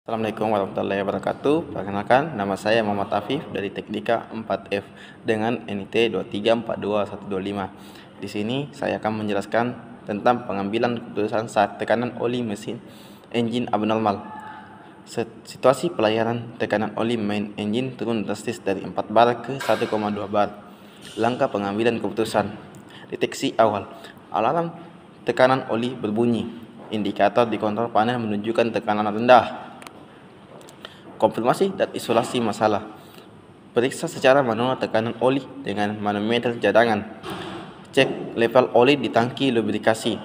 Assalamualaikum warahmatullahi wabarakatuh. Perkenalkan, nama saya Muhammad Afif dari Teknika 4F dengan NIT 2342125. Di sini saya akan menjelaskan tentang pengambilan keputusan saat tekanan oli mesin engine abnormal. Situasi pelayaran tekanan oli main engine turun drastis dari 4 bar ke 1,2 bar. Langkah pengambilan keputusan. Deteksi awal. Alarm tekanan oli berbunyi. Indikator di kontrol panel menunjukkan tekanan rendah. Konfirmasi dan isolasi masalah. Periksa secara manual tekanan oli dengan manometer cadangan. Cek level oli di tangki lubrikasi.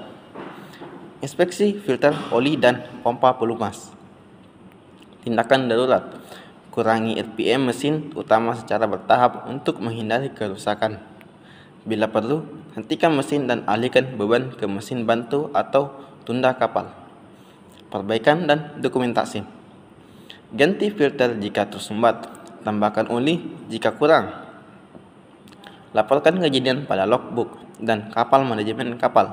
Inspeksi filter oli dan pompa pelumas. Tindakan darurat. Kurangi RPM mesin utama secara bertahap untuk menghindari kerusakan. Bila perlu, hentikan mesin dan alihkan beban ke mesin bantu atau tunda kapal. Perbaikan dan dokumentasi. Ganti filter jika tersumbat, tambahkan oli jika kurang. Laporkan kejadian pada logbook dan kapal manajemen kapal.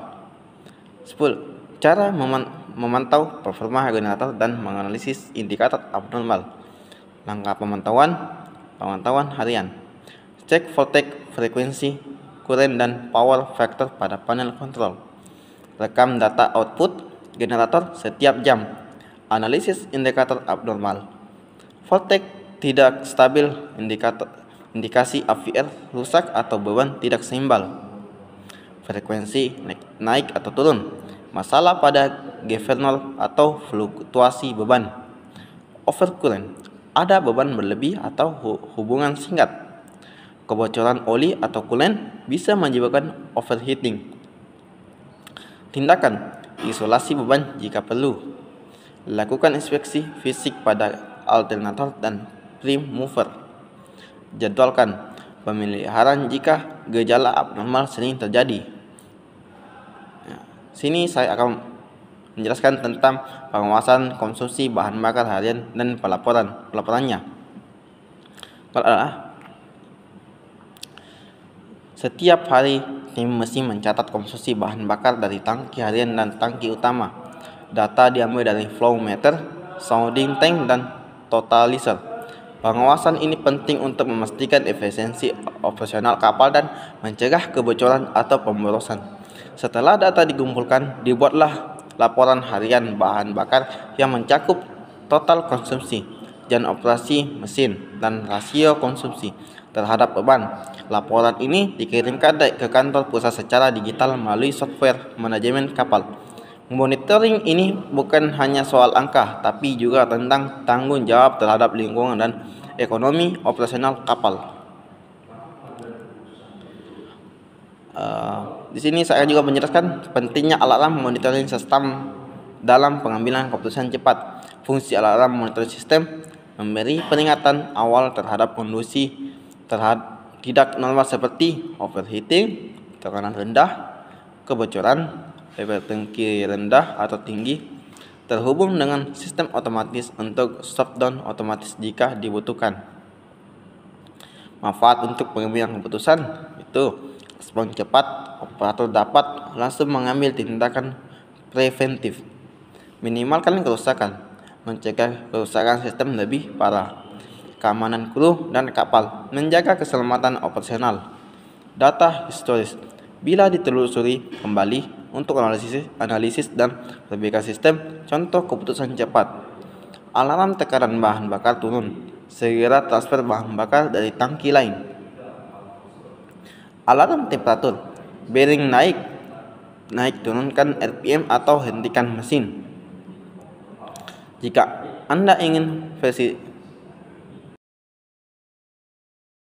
10. Cara memantau performa generator dan menganalisis indikator abnormal. Langkah pemantauan harian. Cek voltage, frekuensi, kuren dan power factor pada panel kontrol. Rekam data output generator setiap jam. Analisis indikator abnormal. Voltage tidak stabil, indikasi AVR rusak atau beban tidak seimbang. Frekuensi naik atau turun. Masalah pada gevernol atau fluktuasi beban. Overcurrent, ada beban berlebih atau hubungan singkat. Kebocoran oli atau coolant bisa menyebabkan overheating. Tindakan, isolasi beban jika perlu. Lakukan inspeksi fisik pada alternator dan prim mover. Jadwalkan pemeliharaan jika gejala abnormal sering terjadi. Sini saya akan menjelaskan tentang pengawasan konsumsi bahan bakar harian dan pelaporannya. Setiap hari tim mesin mencatat konsumsi bahan bakar dari tangki harian dan tangki utama. Data diambil dari flow meter, sounding tank, dan totalizer. Pengawasan ini penting untuk memastikan efisiensi operasional kapal dan mencegah kebocoran atau pemborosan. Setelah data dikumpulkan, dibuatlah laporan harian bahan bakar yang mencakup total konsumsi, jam operasi mesin, dan rasio konsumsi terhadap beban. Laporan ini dikirimkan ke kantor pusat secara digital melalui software manajemen kapal. Monitoring ini bukan hanya soal angka, tapi juga tentang tanggung jawab terhadap lingkungan dan ekonomi operasional kapal. Di sini saya juga menjelaskan pentingnya alarm monitoring sistem dalam pengambilan keputusan cepat. Fungsi alarm monitoring sistem memberi peringatan awal terhadap kondisi tidak normal seperti overheating, tekanan rendah, kebocoran, level tangki rendah atau tinggi, terhubung dengan sistem otomatis untuk shutdown otomatis jika dibutuhkan. Manfaat untuk pengambilan keputusan itu respon cepat, operator dapat langsung mengambil tindakan preventif, minimalkan kerusakan, mencegah kerusakan sistem lebih parah, keamanan kru dan kapal, menjaga keselamatan operasional. Data historis, bila ditelusuri kembali untuk analisis dan perbaikan sistem. Contoh keputusan cepat. Alarm tekanan bahan bakar turun, segera transfer bahan bakar dari tangki lain. Alarm temperatur, bearing naik turunkan RPM atau hentikan mesin. Jika Anda ingin